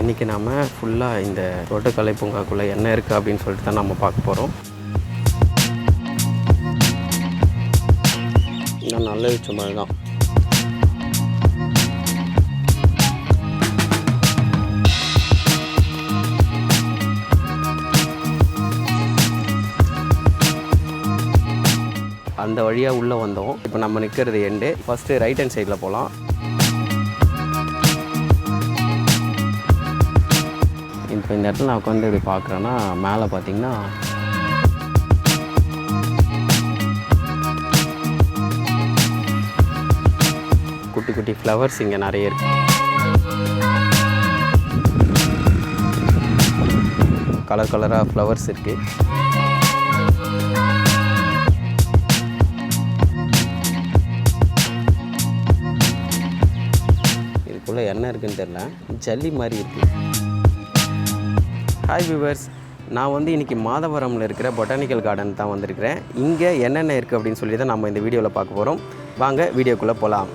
இன்றைக்கி நாம் ஃபுல்லாக இந்த தோட்டக்கலை பூங்காக்குள்ளே என்ன இருக்குது அப்படின்னு சொல்லிட்டு தான் நம்ம பார்க்க போகிறோம். இன்னும் நல்ல விஷயம் மாதிரி தான். அந்த வழியாக உள்ளே வந்தோம். இப்போ நம்ம நிற்கிறது எண்டு. ஃபஸ்ட்டு ரைட் ஹேண்ட் சைடில் போகலாம். இப்போ இந்த இடத்துல நான் உட்காந்து இப்படி பார்க்குறேன்னா மேலே பார்த்தீங்கன்னா குட்டி குட்டி ஃப்ளவர்ஸ் இங்கே நிறைய இருக்குது. கலர் கலராக ஃப்ளவர்ஸ் இருக்குது. இதுக்குள்ளே என்ன இருக்குதுன்னு தெரியல, ஜல்லி மாதிரி இருக்குது. ஹாய் வியூவர்ஸ், நான் வந்து இன்றைக்கி மாதவரமில் இருக்கிற பொட்டானிக்கல் கார்டன் தான் வந்திருக்கிறேன். இங்கே என்னென்ன இருக்குது அப்படின்னு சொல்லி தான் நம்ம இந்த வீடியோவில் பார்க்க போகிறோம். வாங்க வீடியோக்குள்ளே போகலாம்.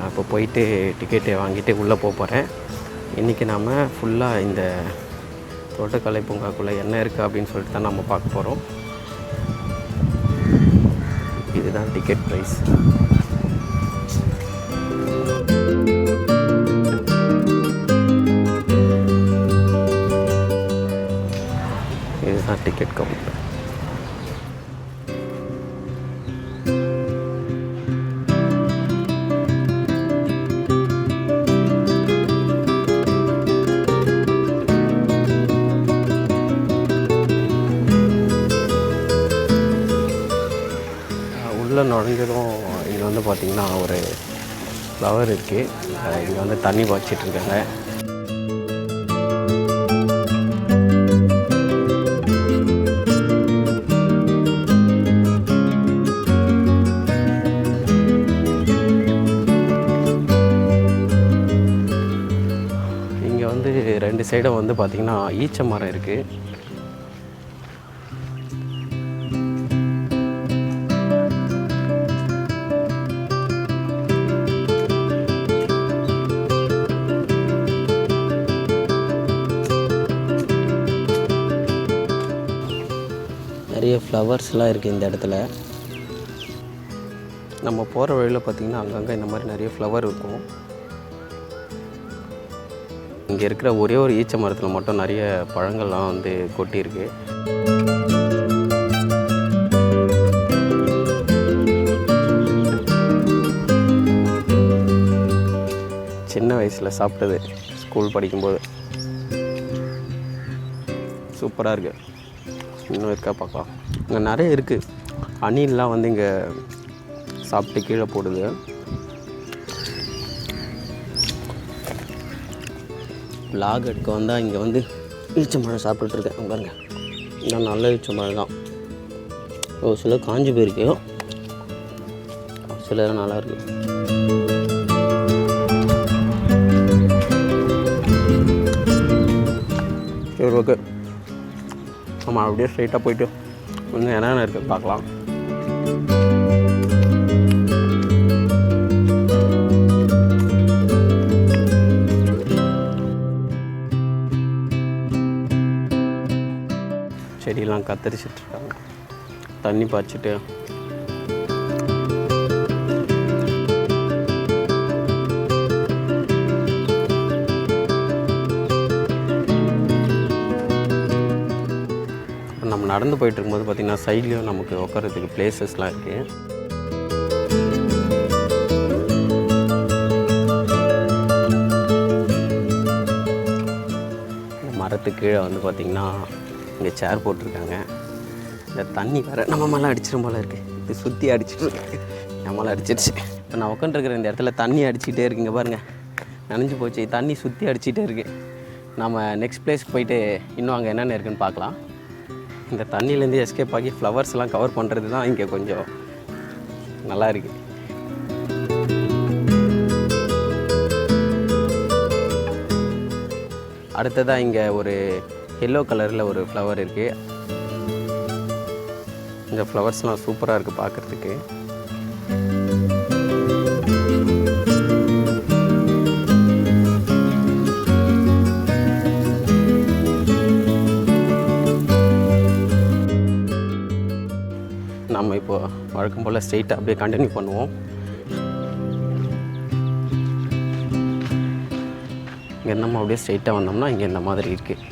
இப்போ போயிட்டு டிக்கெட்டை வாங்கிட்டு உள்ளே போகிறேன். இன்றைக்கி நாம் ஃபுல்லாக இந்த தோட்டக்கலை பூங்காக்குள்ளே என்ன இருக்குது அப்படின்னு சொல்லிட்டு தான் நம்ம பார்க்க போகிறோம். இதுதான் டிக்கெட் ப்ரைஸ். இதுதான் டிக்கெட் கவுண்டர். நுழைஞ்சதும் இங்கே வந்து பார்த்திங்கன்னா ஒரு ஃப்ளவர் இருக்குது. இங்கே வந்து தண்ணி பாய்ச்சிட்ருக்காங்க. இங்கே வந்து ரெண்டு சைடும் வந்து பார்த்திங்கன்னா ஈச்ச மரம் இருக்குது. நிறைய ஃப்ளவர்ஸ்லாம் இருக்குது இந்த இடத்துல. நம்ம போகிற வழியில் பார்த்திங்கன்னா அங்கங்கே இந்த மாதிரி நிறைய ஃப்ளவர் இருக்கும். இங்கே இருக்கிற ஒரே ஒரு ஈச்ச மரத்தில் மட்டும் நிறைய பழங்கள்லாம் வந்து கொட்டியிருக்கு. சின்ன வயசில் சாப்பிட்டது ஸ்கூல் படிக்கும்போது. சூப்பராக இருக்குது. இன்னும் இருக்கா பார்க்கலாம். இங்கே நிறைய இருக்குது. அணிலெலாம் வந்து இங்கே சாப்பிட்டு கீழே போடுது. விளாக் எடுக்க வந்தால் இங்கே வந்து ஈச்சம்பழம் சாப்பிட்டுருக்கேன் பாருங்க. இன்னும் நல்ல ஈச்சம்பழம் தான். ஒரு சில காஞ்சி போயிருக்கு, சில நல்லாயிருக்கு. சரி, ஓகே. நம்ம அப்படியே ஸ்ட்ரைட்டாக போய்ட்டு இன்னும் என்னென்ன இருக்குது பார்க்கலாம். செடியெல்லாம் கத்தரிச்சிட்ருக்காங்க. தண்ணி பாய்ச்சிட்டு நம்ம நடந்து போயிட்டு இருக்கும்போது பார்த்திங்கன்னா சைட்லேயும் நமக்கு உட்காரத்துக்கு பிளேசஸ்லாம் இருக்குது. இந்த மரத்துக்கு கீழே வந்து பார்த்திங்கன்னா இங்கே சேர் போட்டிருக்காங்க. இந்த தண்ணி வேறு நம்ம மேலே அடிச்சிடும் போல் இருக்குது. இது சுற்றி அடிச்சிட்டு இருக்கு. நம்மளால் அடிச்சிடுச்சு. இப்போ நான் உட்காந்துருக்கிற இந்த இடத்துல தண்ணி அடிச்சுக்கிட்டே இருக்குங்க பாருங்கள். நனைஞ்சு போச்சு. தண்ணி சுற்றி அடிச்சுக்கிட்டே இருக்குது. நம்ம நெக்ஸ்ட் பிளேஸ்க்கு போயிட்டு இன்னும் அங்கே என்னென்ன இருக்குதுன்னு பார்க்கலாம். இந்த தண்ணியிலேருந்து எஸ்கேப் ஆகி ஃப்ளவர்ஸ்லாம் கவர் பண்ணுறது தான் இங்கே கொஞ்சம் நல்லா இருக்குது. அடுத்ததாக இங்கே ஒரு எல்லோ கலரில் ஒரு ஃப்ளவர் இருக்குது. இந்த ஃப்ளவர்ஸ்லாம் சூப்பராக இருக்குது பார்க்குறதுக்கு. நம்ம இப்போது வழக்கம் போல் ஸ்ட்ரெயிட்டாக அப்படியே கண்டினியூ பண்ணுவோம். இங்கே நம்ம அப்படியே ஸ்ட்ரெயிட்டாக வந்தோம்னா இங்கே இந்த மாதிரி இருக்குது.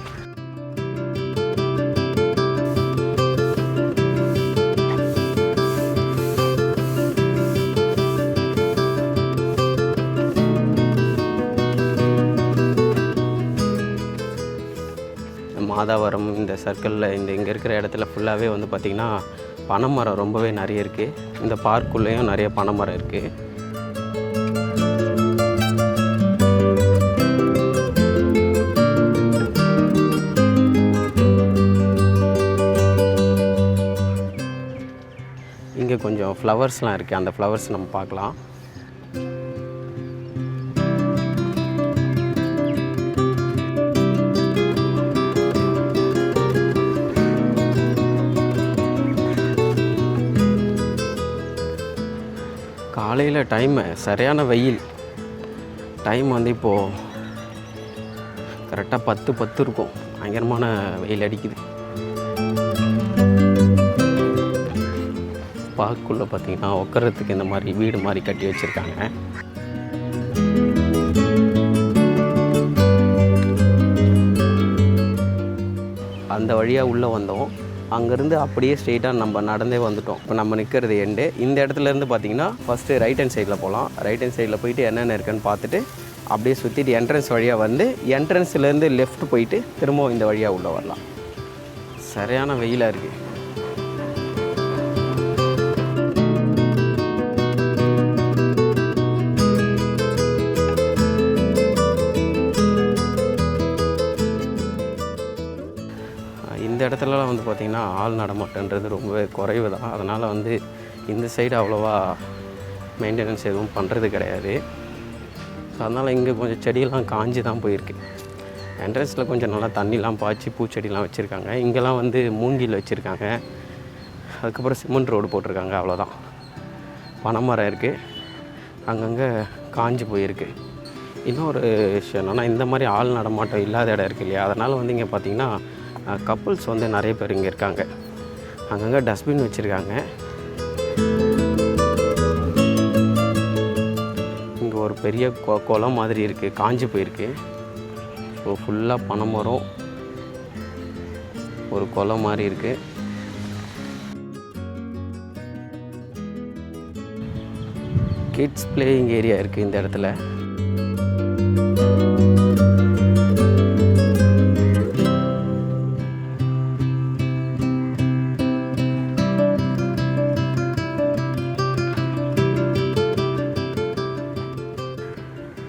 மாதாவரம் இந்த சர்க்கிளில் இங்கே இருக்கிற இடத்துல ஃபுல்லாகவே வந்து பார்த்திங்கன்னா பனைமரம் ரொம்பவே நிறைய இருக்குது. இந்த பார்க்குள்ளேயும் நிறைய பனைமரம் இருக்குது. இங்கே கொஞ்சம் ஃப்ளவர்ஸ்லாம் இருக்குது. அந்த ஃப்ளவர்ஸ் நம்ம பார்க்கலாம். காலையில் டைமு சரியான வெயில். டைம் வந்து இப்போது கரெக்டாக 10 இருக்கும். பயங்கரமான வெயில் அடிக்குது. பார்க்குள்ளே பார்த்திங்கன்னா உட்காரத்துக்கு இந்த மாதிரி வீடு மாதிரி கட்டி வச்சுருக்காங்க. அந்த வழியாக உள்ளே வந்தோம். அங்கேருந்து அப்படியே ஸ்ட்ரெயிட்டாக நம்ம நடந்தே வந்துட்டோம். இப்போ நம்ம நிற்கிறது எண்டு. இந்த இடத்துலேருந்து பார்த்திங்கன்னா ஃபஸ்ட்டு ரைட் ஹேண்ட் சைடில் போகலாம். ரைட் ஹேண்ட் சைடில் போயிட்டு என்னென்ன இருக்குன்னு பார்த்துட்டு அப்படியே சுற்றிட்டு என்ட்ரன்ஸ் வழியாக வந்து என்ட்ரன்ஸ்லேருந்து லெஃப்ட் போயிட்டு திரும்பவும் இந்த வழியாக உள்ளே வரலாம். சரியான வெயிலாக இருக்குது. இந்த இடத்துலலாம் வந்து பார்த்திங்கன்னா ஆள் நடமாட்டன்றது ரொம்பவே குறைவு தான். அதனால் வந்து இந்த சைடு அவ்வளோவா மெயின்டெனன்ஸ் எதுவும் பண்ணுறது கிடையாது. ஸோ அதனால் இங்கே கொஞ்சம் செடியெல்லாம் காஞ்சி தான் போயிருக்கு. என்ட்ரன்ஸில் கொஞ்சம் நல்லா தண்ணிலாம் பாய்ச்சி பூச்செடிலாம் வச்சுருக்காங்க. இங்கெல்லாம் வந்து மூங்கில் வச்சுருக்காங்க. அதுக்கப்புறம் சிமெண்ட் ரோடு போட்டிருக்காங்க. அவ்வளோதான். பனைமரம் இருக்குது. அங்கங்கே காஞ்சி போயிருக்கு. இன்னொரு விஷயம் என்னென்னா, இந்த மாதிரி ஆள் நடமாட்டம் இல்லாத இடம் இருக்குது இல்லையா, அதனால் வந்து இங்கே பார்த்திங்கன்னா கப்புள்ஸ் வந்து நிறைய பேர் இங்கே இருக்காங்க. அங்கங்கே டஸ்ட்பின் வச்சுருக்காங்க. இங்கே ஒரு பெரிய குளம் மாதிரி இருக்குது, காஞ்சி போயிருக்கு. ஸோ ஃபுல்லாக பனைமரம், ஒரு குளம் மாதிரி இருக்குது. கிட்ஸ் பிளேயிங் ஏரியா இருக்குது இந்த இடத்துல.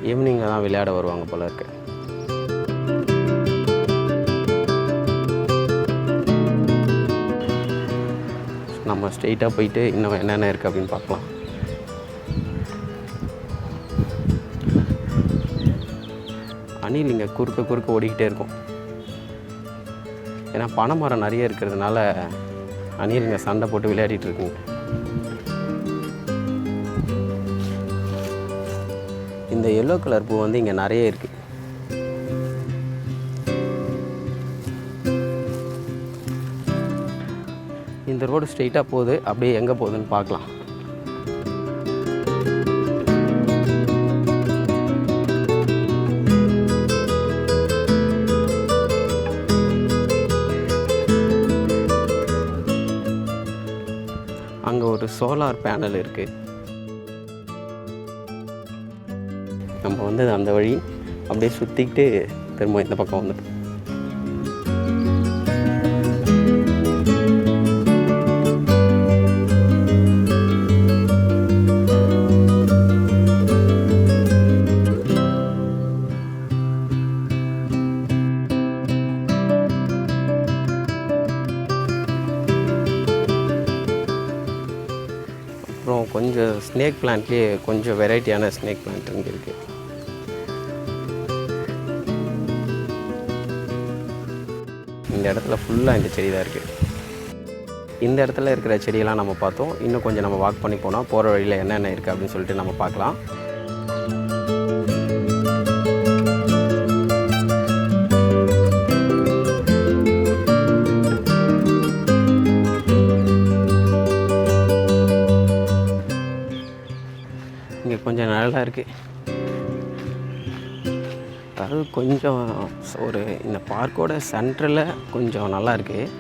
ஈவினிங்கில் தான் விளையாட வருவாங்க போல இருக்கு. நம்ம ஸ்ட்ரெயிட்டாக போயிட்டு இன்னும் என்னென்ன இருக்குது அப்படின்னு பார்க்கலாம். அணில் இங்கே குறுக்க ஓடிக்கிட்டே இருக்கும். ஏன்னா பனைமரம் நிறைய இருக்கிறதுனால அணில் இங்கே சண்டை போட்டு விளையாடிட்டு இருக்குங்க. இந்த எல்லோ கலர் பூ வந்து இங்கே நிறைய இருக்குது. இந்த ரோடு ஸ்ட்ரெயிட்டாக போகுது. அப்படியே எங்கே போகுதுன்னு பார்க்கலாம். அங்கே ஒரு சோலார் பேனல் இருக்குது. நம்ம வந்து அந்த வழி அப்படியே சுற்றிக்கிட்டு திரும்ப இந்த பக்கம் வந்துட்டோம். அப்புறம் கொஞ்சம் ஸ்னேக் பிளான்ட்லேயே கொஞ்சம் வெரைட்டியான ஸ்னேக் பிளான்ட் இங்கே இருக்குது. இந்த இடத்துல ஃபுல்லாக இந்த செடி தான் இருக்குது. இந்த இடத்துல இருக்கிற செடியெல்லாம் நம்ம பார்த்தோம். இன்னும் கொஞ்சம் நம்ம வாக் பண்ணி போனால் போகிற வழியில் என்னென்ன இருக்குது அப்படின்னு சொல்லிட்டு நம்ம பார்க்கலாம். இங்கே கொஞ்சம் நல்லா இருக்குது. அதாவது கொஞ்சம் ஒரு இந்த பார்க்கோட சென்ட்ரலில் கொஞ்சம் நல்லா இருக்குது.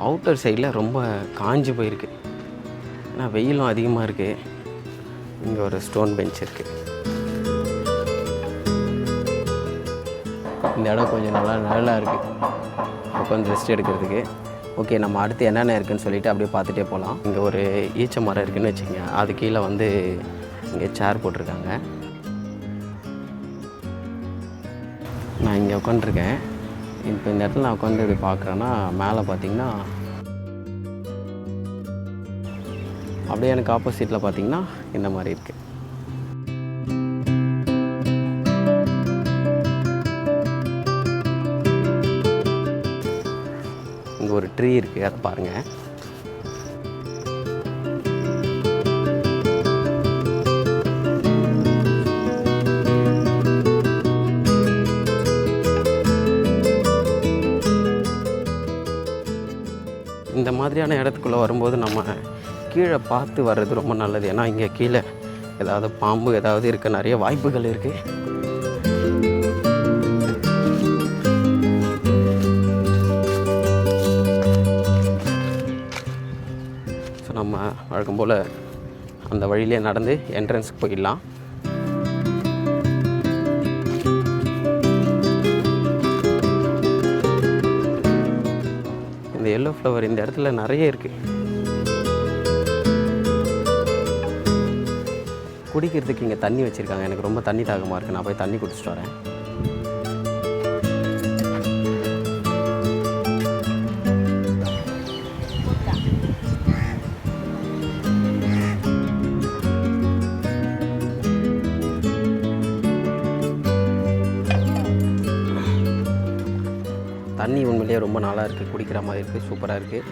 அவுட்டர் சைடில் ரொம்ப காஞ்சி போயிருக்கு. ஏன்னா வெயிலும் அதிகமாக இருக்குது. இங்கே ஒரு ஸ்டோன் பெஞ்ச் இருக்குது. இந்த இடம் கொஞ்சம் நல்லா இருக்குது உட்காந்து ரெஸ்ட் எடுக்கிறதுக்கு. ஓகே, நம்ம அடுத்து என்னென்ன இருக்குதுன்னு சொல்லிவிட்டு அப்படியே பார்த்துட்டே போகலாம். இங்கே ஒரு ஈச்ச மரம் இருக்குதுன்னு வச்சுக்கோங்க. அது கீழே வந்து இங்கே சேர் போட்டிருக்காங்க. நான் இங்கே உட்காந்துருக்கேன். இப்போ இந்த இடத்துல நான் உட்காந்து இப்படி பார்க்குறேன்னா மேலே பார்த்திங்கன்னா அப்படியே எனக்கு ஆப்போசிட்டில் பார்த்திங்கன்னா இந்த மாதிரி இருக்குது. இங்கே ஒரு ட்ரீ இருக்குது, அதை பாருங்கள். இந்த மாதிரியான இடத்துக்குள்ளே வரும்போது நம்ம கீழே பார்த்து வர்றது ரொம்ப நல்லது. ஏன்னா இங்கே கீழே ஏதாவது பாம்பு ஏதாவது இருக்க நிறைய வாய்ப்புகள் இருக்குது. ஸோ நம்ம வழக்கம் போல் அந்த வழியிலே நடந்து என்ட்ரன்ஸுக்கு போயிடலாம். இந்த எல்லோ ஃப்ளவர் இந்த இடத்துல நிறைய இருக்குது. குடிக்கிறதுக்கு இங்கே தண்ணி வச்சுருக்காங்க. எனக்கு ரொம்ப தண்ணி தாகமாக இருக்குது. நான் போய் தண்ணி குடிச்சிட்டு வரேன். தண்ணி உண்மையிலேயே ரொம்ப நல்லா இருக்குது, குடிக்கிற மாதிரி இருக்குது, சூப்பராக இருக்குது.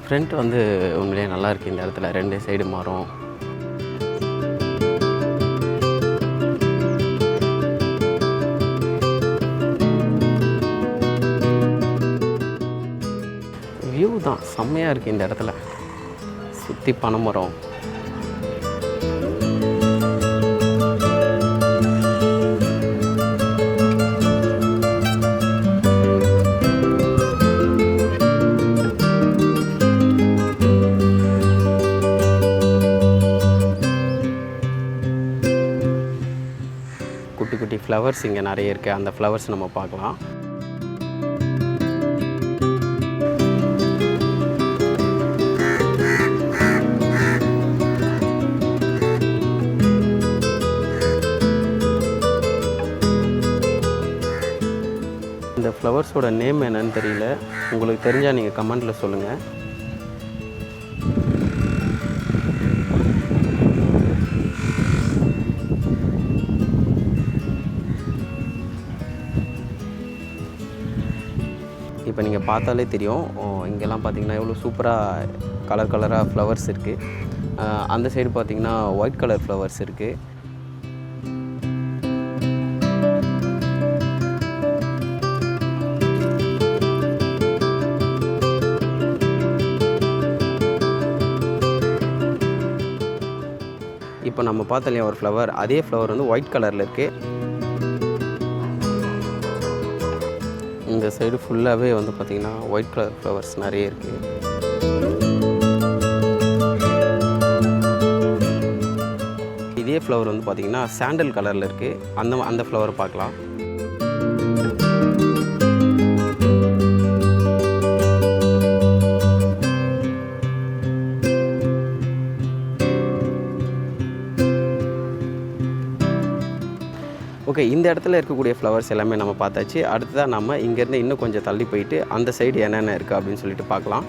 ஃப்ரண்ட் வந்து உண்மையிலேயே நல்லா இருக்குது. இந்த இடத்துல 2 சைடு மரம். வியூ தான் செம்மையாக இருக்குது. இந்த இடத்துல சுற்றி பனைமரம். குட்டி குட்டி ஃப்ளவர்ஸ் இங்கே நிறைய இருக்குது. அந்த ஃப்ளவர்ஸ் நம்ம பார்க்கலாம். இந்த ஃப்ளவர்ஸோட நேம் என்னன்னு தெரியல. உங்களுக்கு தெரிஞ்சால் நீங்கள் கமெண்ட்டில் சொல்லுங்கள். இப்போ நீங்கள் பார்த்தாலே தெரியும். இங்கெல்லாம் பார்த்தீங்கன்னா எவ்வளோ சூப்பராக கலராக ஃப்ளவர்ஸ் இருக்குது. அந்த சைடு பார்த்தீங்கன்னா ஒயிட் கலர் ஃப்ளவர்ஸ் இருக்குது. இப்போ நம்ம பார்த்தாலே ஒரு ஃப்ளவர், அதே ஃப்ளவர் வந்து ஒயிட் கலரில் இருக்குது. இந்த சைடு ஃபுல்லாகவே வந்து பார்த்திங்கன்னா ஒயிட் கலர் ஃப்ளவர்ஸ் நிறைய இருக்குது. இதே ஃப்ளவர் வந்து பார்த்திங்கன்னா சாண்டல் கலரில் இருக்குது. அந்த ஃப்ளவர் பார்க்கலாம். ஓகே, இந்த இடத்துல இருக்கக்கூடிய ஃப்ளவர்ஸ் எல்லாமே நம்ம பார்த்தாச்சு. அடுத்ததாக நம்ம இங்கேருந்து இன்னும் கொஞ்சம் தள்ளி போயிட்டு அந்த சைடு என்னென்ன இருக்குது அப்படின்னு சொல்லிட்டு பார்க்கலாம்.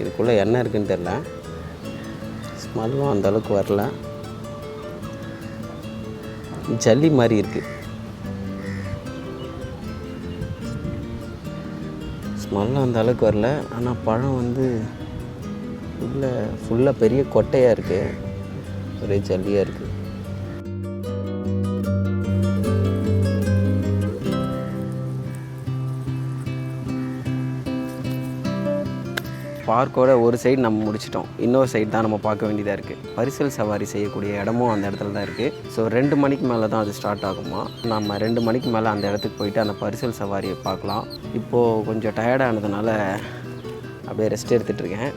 இதுக்குள்ளே என்ன இருக்குதுன்னு தெரில. ஸ்மெல்லும் அந்தளவுக்கு வரல, ஜல்லி மாதிரி இருக்குது. ஸ்மெல்லும் அந்த அளவுக்கு வரல, ஆனால் பழம் வந்து ஃபுல்லாக பெரிய கொட்டையாக இருக்குது, ஒரே ஜல்லியாக இருக்குது. பார்க்கோட ஒரு சைடு நம்ம முடிச்சிட்டோம், இன்னொரு சைடு தான் நம்ம பார்க்க வேண்டியதாக இருக்குது. பரிசல் சவாரி செய்யக்கூடிய இடமும் அந்த இடத்துல தான் இருக்குது. ஸோ 2 மணிக்கு மேலே தான் அது ஸ்டார்ட் ஆகுமா. நம்ம 2 மணிக்கு மேலே அந்த இடத்துக்கு போயிட்டு அந்த பரிசல் சவாரியை பார்க்கலாம். இப்போது கொஞ்சம் டயர்டானதுனால அப்படியே ரெஸ்ட் எடுத்துகிட்ருக்கேன்.